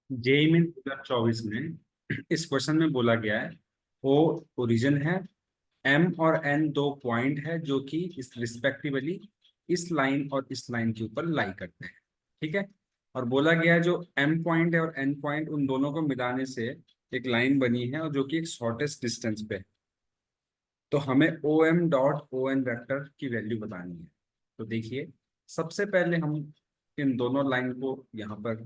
JEE में 2024 में इस क्वेश्चन में बोला गया है, ओ ओरिजिन है, एम और एन दो पॉइंट है जो कि इस रिस्पेक्टिवली इस लाइन और इस लाइन के ऊपर लाई करते हैं। ठीक है। और बोला गया है जो एम पॉइंट है और एन पॉइंट उन दोनों को मिलाने से एक लाइन बनी है और जो कि एक शॉर्टेस्ट डिस्टेंस पे है। तो हमें O M dot O N vector की वैल्यू बतानी है। तो देखिए, सबसे पहले हम इन दोनों लाइन को यहाँ पर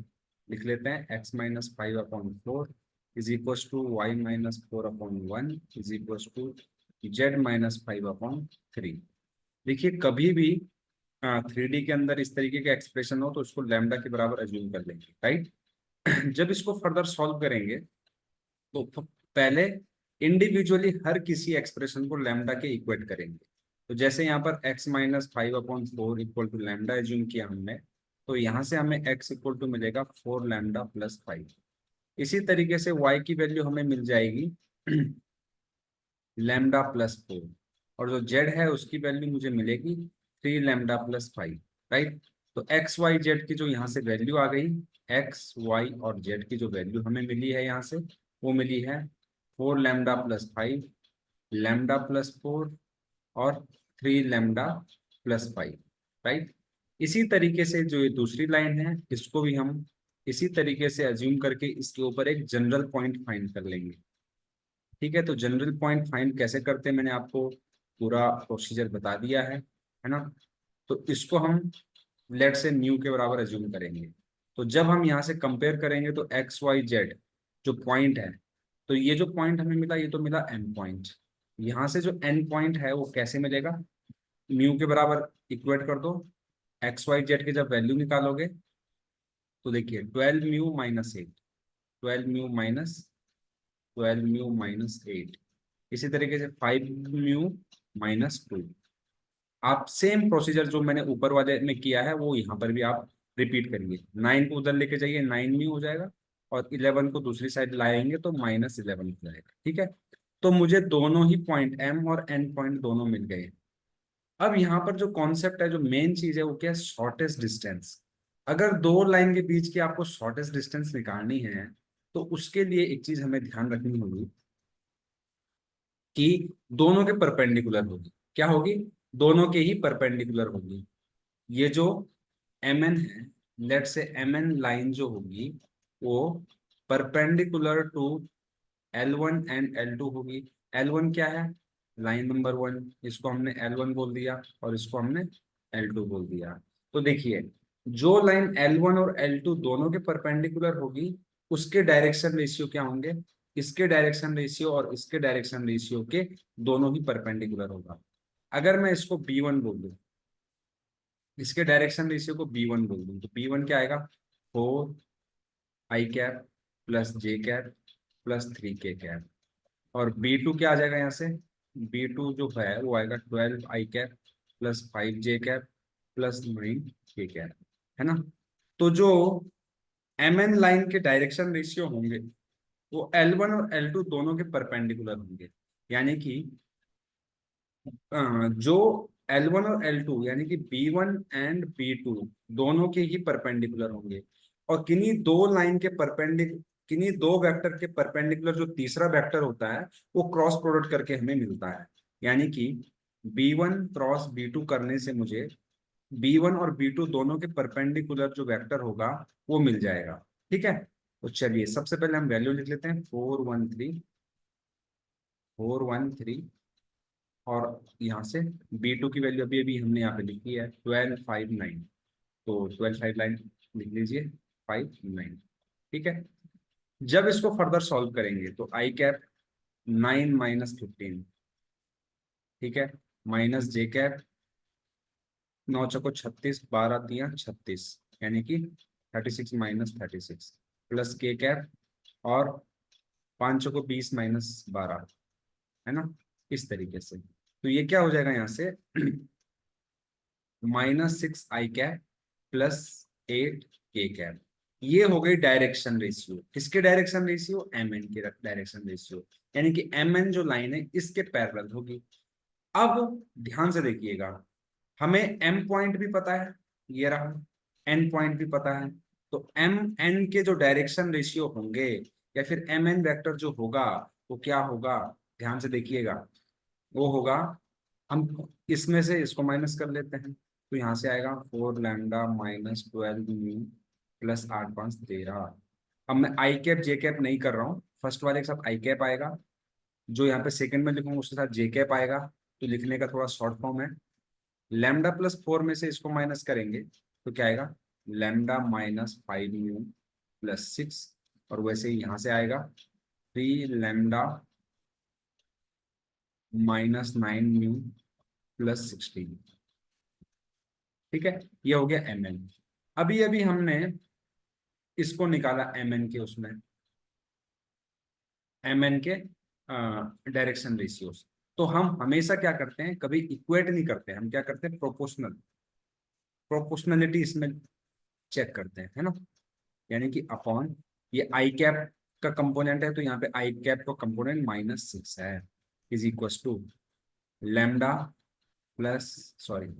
लिख लेते हैं। x-5/4 is equal to y-4/1 is equal to z-5/3। देखिए, कभी भी 3D के अंदर इस तरीके का एक्सप्रेशन हो तो उसको लैम्डा के बराबर अज्यूम कर लेंगे, राइट। जब इसको फर्दर सॉल्व करेंगे तो पहले इंडिविजुअली हर किसी एक्सप्रेशन को लैम्डा के इक्वेट करेंगे। तो जैसे यहाँ पर x-5/4 equal to lambda assume किया हमने, तो यहाँ से हमें x इक्वल टू मिलेगा 4λ+5। इसी तरीके से y की वैल्यू हमें मिल जाएगी λ+4। और जो z है उसकी वैल्यू मुझे मिलेगी 3λ+5, राइट। तो एक्स वाई जेड की जो यहाँ से वैल्यू आ गई, एक्स वाई और जेड की जो वैल्यू हमें मिली है यहाँ से, वो मिली है 4λ+5, λ+4 और 3λ+5, राइट। इसी तरीके से जो ये दूसरी लाइन है इसको भी हम इसी तरीके से अज्यूम करके इसके ऊपर एक जनरल पॉइंट फाइंड कर लेंगे। ठीक है। तो जनरल पॉइंट फाइंड कैसे करते हैं मैंने आपको पूरा प्रोसीजर बता दिया है ना। तो इसको हम लेट से न्यू के बराबर अज्यूम करेंगे। तो जब हम यहाँ से कंपेयर करेंगे तो एक्स वाई जेड जो पॉइंट है, तो ये जो पॉइंट हमें मिला ये तो मिला एन पॉइंट। यहाँ से जो एन पॉइंट है वो कैसे मिलेगा, म्यू के बराबर इक्वेट कर दो। एक्स वाई जेड की जब वैल्यू निकालोगे तो देखिए 12 म्यू-8, 12 म्यू माइनस 8, इसी तरीके से 5 म्यू-2। आप सेम प्रोसीजर जो मैंने ऊपर वाले में किया है वो यहाँ पर भी आप रिपीट करिए। 9 को उधर लेके जाइए, 9 म्यू हो जाएगा, और 11 को दूसरी साइड लाएंगे तो -11 हो जाएगा। ठीक है। तो मुझे दोनों ही पॉइंट एम और एन पॉइंट दोनों मिल गए। अब यहाँ पर जो कॉन्सेप्ट है, जो मेन चीज है वो क्या है, शॉर्टेस्ट डिस्टेंस। अगर दो लाइन के बीच की आपको शॉर्टेस्ट डिस्टेंस निकालनी है तो उसके लिए एक चीज हमें ध्यान रखनी होगी कि दोनों के परपेंडिकुलर होगी। क्या होगी? दोनों के ही परपेंडिकुलर होगी। ये जो एम एन है, लेट से एम एन लाइन जो होगी वो perpendicular to L1 and L2 होगी। L1 क्या है? लाइन नंबर 1, इसको हमने L1 बोल दिया और इसको हमने L2 बोल दिया। तो देखिए, जो लाइन L1 और L2 दोनों के परपेंडिकुलर होगी उसके डायरेक्शन रेशियो क्या होंगे? इसके डायरेक्शन रेशियो और इसके डायरेक्शन रेशियो के दोनों ही परपेंडिकुलर होगा। अगर मैं इसको B1 बोल दूं, इसके डायरेक्शन रेशियो को B1 बोल दूं, तो B1 क्या आएगा? 4 i cap +j cap +3k cap. और B2 क्या आ जाएगा यहाँ से? B2 जो है वो आएगा 12 i cap +5 j cap +9 k cap, है ना। तो जो MN लाइन के डायरेक्शन रेशियो होंगे वो L1 और L2 दोनों के परपेंडिकुलर होंगे। यानी कि जो L1 और L2 यानी कि B1 एंड B2 दोनों के ही परपेंडिकुलर होंगे। और किन्हीं दो लाइन के परपेंडिकुलर, किन्हीं दो वेक्टर के परपेंडिकुलर जो तीसरा वेक्टर होता है वो क्रॉस प्रोडक्ट करके हमें मिलता है। यानी कि B1 क्रॉस B2 करने से मुझे B1 और B2 दोनों के परपेंडिकुलर जो वेक्टर होगा वो मिल जाएगा। ठीक है। तो चलिए सबसे पहले हम वैल्यू लिख लेते हैं, 413 और यहाँ से B2 की वैल्यू अभी अभी हमने यहाँ पे लिखी है 1259। तो 1259 लिख लीजिए, 59। ठीक है। जब इसको फर्दर सॉल्व करेंगे तो i कैप 9 - 15, ठीक है, -j कैप 9 × 4 = 36, 12 × 3 = 36, यानी कि 36 - 36 +k कैप और 5 × 20 - 12, है ना, इस तरीके से। तो ये क्या हो जाएगा यहाँ से -6 i कैप +8 k कैप। ये हो गई डायरेक्शन रेशियो। किसके डायरेक्शन रेशियो? एम एन के डायरेक्शन रेशियो। यानी कि एम एन जो लाइन है इसके पैरेलल होगी। अब ध्यान से देखिएगा, हमें एम पॉइंट भी पता है, ये रहा, एन पॉइंट भी पता है। तो एम एन के जो डायरेक्शन रेशियो होंगे या फिर एम एन वेक्टर जो होगा वो क्या होगा, ध्यान से देखिएगा, वो होगा, हम इसमें से इसको माइनस कर लेते हैं, तो यहाँ से आएगा 4 लैम्डा -12 म्यू प्लस 8 5 13। अब मैं आई कैप जे कैप नहीं कर रहा हूँ, फर्स्ट वाले के साथ आई कैप आएगा, जो यहाँ पे सेकंड में लिखूंगा उसके साथ जे कैप आएगा, तो लिखने का थोड़ा शॉर्ट फॉर्म है। लैम्डा+4 में से इसको माइनस करेंगे तो क्या आएगा, लैम्डा -5 म्यू +6, और वैसे ही यहाँ से आएगा 3 लैम्डा -9 म्यू +16। ठीक है, ये हो गया एम एन। अभी अभी हमने इसको निकाला एम एन के, उसमें एम एन के डायरेक्शन रेशियोज। तो हम हमेशा क्या करते हैं, कभी इक्वेट नहीं करते, हम क्या करते हैं, प्रोपोर्शनलिटी इसमें चेक करते हैं, है ना। यानी कि अपॉन, ये आई कैप का कंपोनेंट है तो यहाँ पे आई कैप का कंपोनेंट -6 है, is equal to lambda plus, sorry,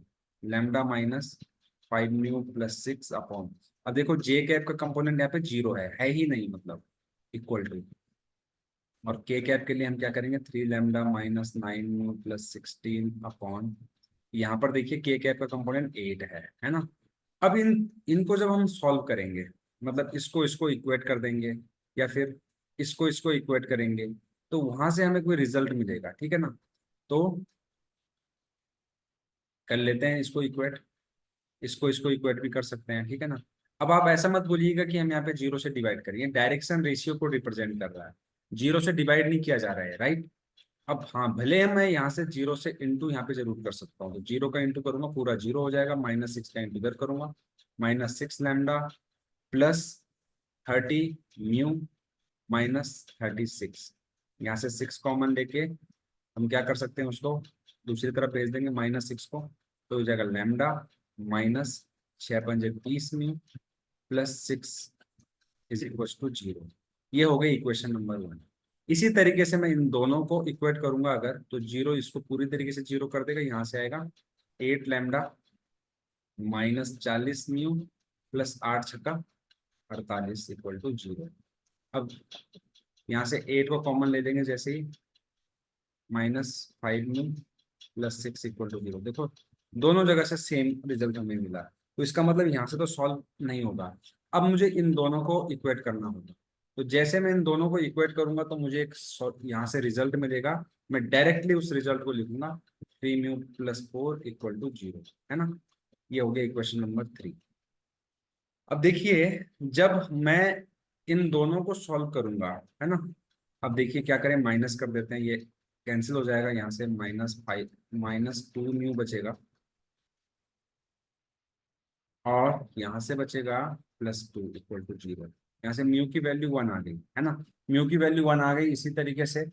lambda -5 mu +6 upon, अब देखो जे कैप का कंपोनेंट यहाँ पे 0 है ही नहीं, मतलब इक्वल टू, और के कैप के लिए हम क्या करेंगे, 3 लैम्डा -9 म्यू +16 अपॉन, यहाँ पर देखिए के कैप का कंपोनेंट 8 है ना। अब इनको जब हम सॉल्व करेंगे, मतलब इसको इसको इक्वेट कर देंगे या फिर इसको इसको इक्वेट करेंगे, तो वहां से हमें कोई रिजल्ट मिलेगा, ठीक है ना। तो कर लेते हैं इसको इक्वेट, इसको इसको इक्वेट भी कर सकते हैं, ठीक है ना। अब आप ऐसा मत बोलिएगा कि हम यहाँ पे 0 से डिवाइड करेंगे, डायरेक्शन रेशियो को रिप्रेजेंट कर रहा है, 0 से डिवाइड नहीं किया जा रहा है, राइट। अब हाँ, भले मैं यहाँ से 0 से इंटू यहाँ पे जरूर कर सकता हूँ, तो 0 का इंटू करूंगा पूरा 0 हो जाएगा, -6 का इंटू इधर करूंगा, -6 लैम्डा +30 म्यू -36, यहाँ से 6 कॉमन लेके हम क्या कर सकते हैं, उसको दूसरी तरफ भेज देंगे -6 को, तो हो जाएगा lambda -6 × 5 = 30 mu +6 is equal to 0। ये हो गई इक्वेशन नंबर 1। इसी तरीके से मैं इन दोनों को इक्वेट करूंगा अगर, तो 0 इसको पूरी तरीके से 0 कर देगा, यहाँ से आएगा 8 लैम्डा -40 म्यू +8 × 6 = 48 = 0। अब यहाँ से 8 को कॉमन ले लेंगे, जैसे ही -5 म्यू +6 = 0। देखो दोनों जगह से सेम रिजल्ट हमें मिला, तो इसका मतलब यहाँ से तो सॉल्व नहीं होगा। अब मुझे इन दोनों को इक्वेट करना होगा, तो जैसे मैं इन दोनों को इक्वेट करूंगा तो मुझे एक यहाँ से रिजल्ट मिलेगा, मैं डायरेक्टली उस रिजल्ट को लिखूंगा, 3 μ + 4 = 0, है ना। ये हो गया इक्वेशन नंबर 3। अब देखिए, जब मैं इन दोनों को सॉल्व करूंगा, है ना, अब देखिए क्या करें, माइनस कर देते हैं, ये कैंसिल हो जाएगा, यहाँ से -2 म्यू बचेगा, और यहाँ से बचेगा +2 = 0। यहाँ से म्यू की वैल्यू 1 आ गई, है ना, म्यू की वैल्यू 1 आ गई। इसी तरीके से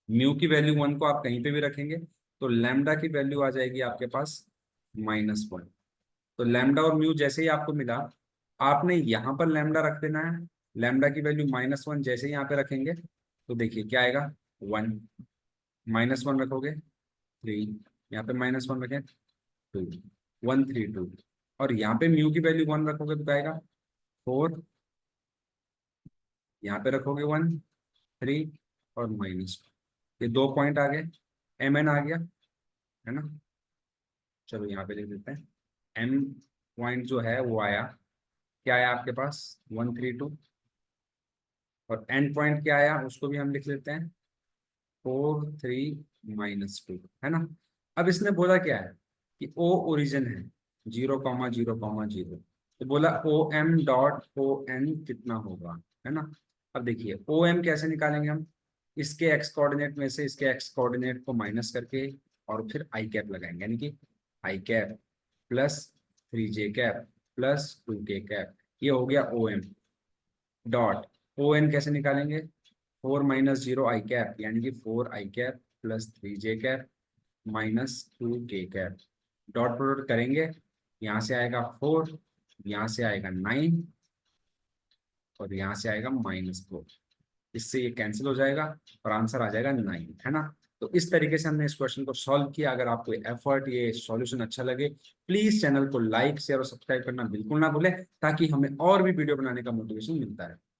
म्यू की वैल्यू 1 को आप कहीं पे भी रखेंगे तो लैम्डा की वैल्यू आ जाएगी आपके पास -1। तो लैम्डा और म्यू जैसे ही आपको मिला, आपने यहाँ पर लैम्डा रख देना है, लैम्डा की वैल्यू -1 जैसे ही यहाँ पे रखेंगे तो देखिए क्या आएगा, 1, -1 रखोगे 3, यहाँ पे -1 रखें 2, 1 3 2, और यहाँ पे म्यू की वैल्यू 1 रखोगे तो क्या आएगा, 4, यहाँ पे रखोगे 1 3, और -2। ये 2 पॉइंट आ गए, एम एन आ गया, है ना। चलो यहाँ पे लिख देते हैं, एम पॉइंट जो है वो आया, क्या आया आपके पास, 132, और एंड पॉइंट क्या आया उसको भी हम लिख लेते हैं, 4 3 -2, है ना। अब इसने बोला क्या है कि ओ ओरिजिन है, 0, 0, 0, तो बोला OM.ON कितना होगा, है ना। अब देखिए OM कैसे निकालेंगे हम, इसके एक्स कोऑर्डिनेट में से इसके एक्स कोऑर्डिनेट को माइनस करके और फिर आई कैप लगाएंगे, यानी कि आई cap +3j cap +2k cap, ये हो गया OM डॉट। ON कैसे निकालेंगे, 4 - 0 i कैप, यानी कि 4 i cap +3j cap -2k cap, dot product करेंगे, यहाँ से आएगा 4, यहाँ से आएगा 9, और यहाँ से आएगा -4, इससे ये कैंसिल हो जाएगा और आंसर आ जाएगा 9, है ना। तो इस तरीके से हमने इस क्वेश्चन को सॉल्व किया। अगर आपको एफर्ट ये सॉल्यूशन अच्छा लगे, प्लीज चैनल को लाइक शेयर और सब्सक्राइब करना बिल्कुल ना भूलें, ताकि हमें और भी वीडियो बनाने का मोटिवेशन मिलता है।